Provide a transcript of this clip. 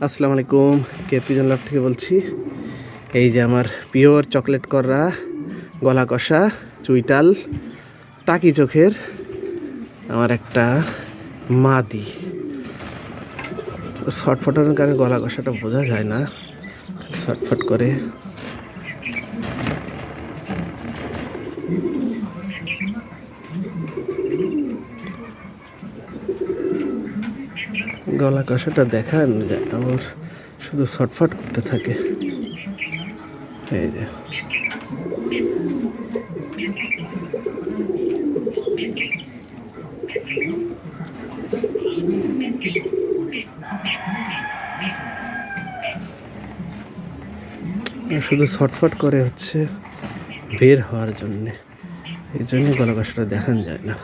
আসসালামু আলাইকুম, পিজন লাভ থেকে বলছি। এই যে আমার পিওর চকলেট কররা, গলা কষা, চুইটাল, টাকি চোখের আমার একটা মাদি। ছটফটানোর কারণে গলা কষাটা বোঝা যায় না, ছটফট করে। গলা কষাটা দেখান যায় আমার, শুধু ছটফট করতে থাকে। এই যে শুধু ছটফট করে হচ্ছে বের হওয়ার জন্যে, এই জন্য গলা কষাটা দেখান যায় না।